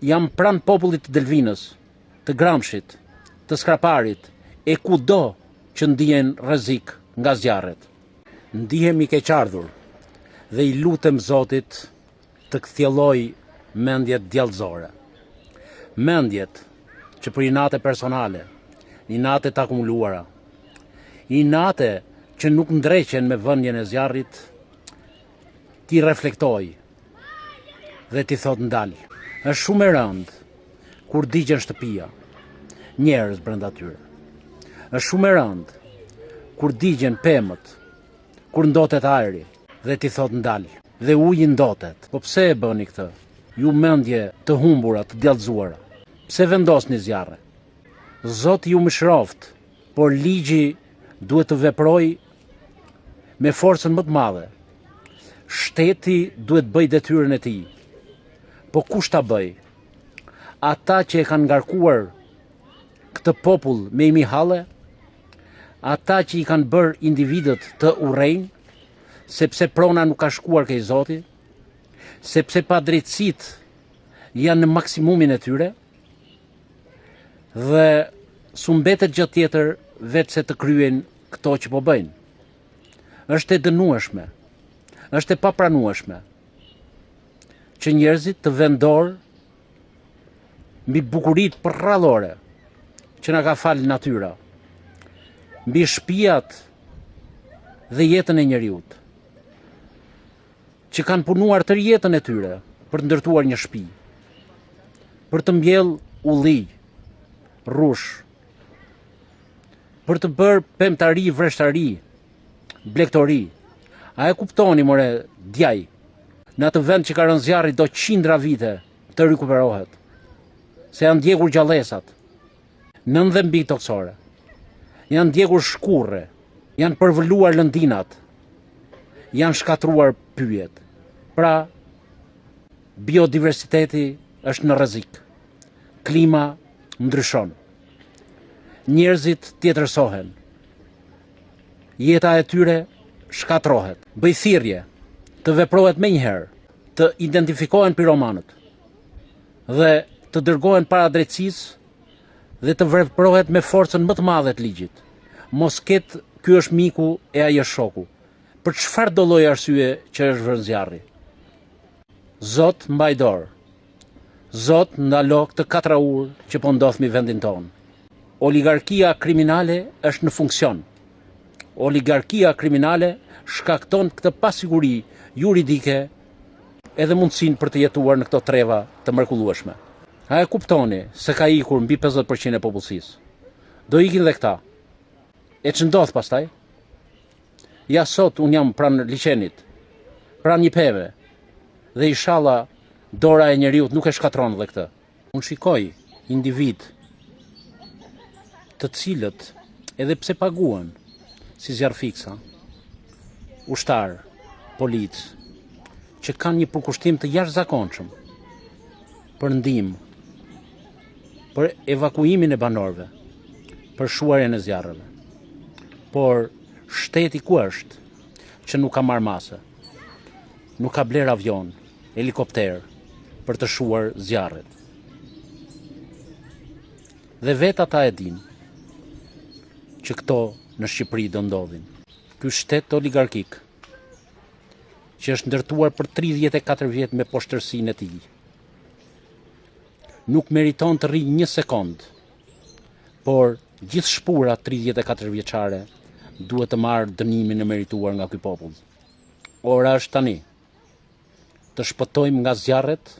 jam pranë popullit të Delvinës, të Gramshit, të Skraparit, e kudo që ndihen rrezik nga zjarret. Ndihemi keqardhur dhe i lutem Zotit të kthjelloj mendjet djallëzore. Mendjet që për inate personale, inate të akumuluara, inate që nuk ndreqen me vënien e zjarrit, ti reflektoj dhe ti thot ndal. Është shumë e rëndë kur digjen shtëpia, njerëz brenda tyre. Është shumë e rëndë kur digjen pemët, kur ndotet ajri dhe ti thot ndal. Dhe uji ndotet. Po pse e bëni këtë? Ju mendje të humbura, të djallëzuara. Pse vendosni zjarre? Zoti ju mëshiroft, por ligji duhet të veproj me forcën më të madhe. Shteti duhet bëj detyrën e tij. Po kush ta bëj? Ata që e kanë ngarkuar këtë popull me imi halle, ata që i kanë bërë individët të urrejnë, sepse prona nuk ka shkuar kej Zoti, sepse padrejtësitë janë në maksimumin e tyre, dhe s'u mbetet gjë tjetër vetë se të kryen këto që po bëjnë. Është e dënueshme, është e papranueshme që njerëzit të vendorë mbi bukuritë përrallore që na ka falë natyra, mbi shtëpiat dhe jetën e njeriut, që kanë punuar tërë jetën e tyre për të ndërtuar një shtëpi, për të mbjell ulli, rrush, për të bërë pemtari, vreshtari, blegtori. A e kuptoni, more, djaj, në atë vend që ka rënë zjarri do qindra vite të rikuperohet, se janë djegur gjallësat, nën dhe mbi toksore, janë djegur shkurre, janë përvëluar lëndinat, janë shkatruar pyjet. Pra, biodiversiteti është në rrezik, klima ndryshon, njerëzit tjetërsohen, jeta e tyre shkatrohet. Bëj thirrje të veprohet menjëherë, të identifikohen piromanët dhe të dërgohen para drejtësisë dhe të veprohet me forcën më të madhe të ligjit. Mos ketë ky është miku e ai është shoku. Për çfarë do lloj arsye që është vënë zjarri? Zot mbaj dorë. Zot ndalo këtë katraur që po ndodh mi vendin tonë. Oligarkia kriminale është në funksion. Oligarkia kriminale shkakton këtë pasiguri juridike edhe mundësinë për të jetuar në këto treva të mrekullueshme. A e kuptoni se ka ikur mbi 50% e popullsisë? Do ikin dhe këta. E që ndodh pastaj? Ja sot unë jam pranë liçenit, pranë një peve, dhe inshallah dora e njeriut nuk e shkatron dhe këtë. Unë shikoj individ të cilët edhe pse paguan si zjarfiksa, ushtar, polic, që kanë një përkushtim të jashtëzakonshëm për ndihmë, për evakuimin e banorëve, për shuarjen e zjarreve. Por shteti ku është që nuk ka marrë masë, nuk ka bler avion, helikopter për të shuar zjarret. Dhe vetë ata e dinë që këto në Shqipëri do ndodhin. Ky shtet oligarkik që është ndërtuar për 34 vjet me poshtërsinë e tij, nuk meriton të rrijë një sekond, por gjithë shpura 34 vjeçare duhet të marrë dënimin e merituar nga ky popull. Ora është tani të shpëtojmë nga zjarret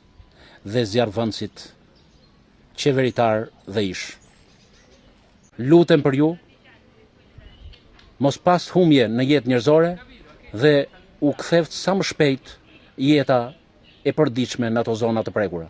dhe zjarrvënësit qeveritar dhe ish. Lutem për ju, mos pas humje në jetë njerëzore dhe u ktheft sa më shpejt jeta e përditshme në ato zona të prekura.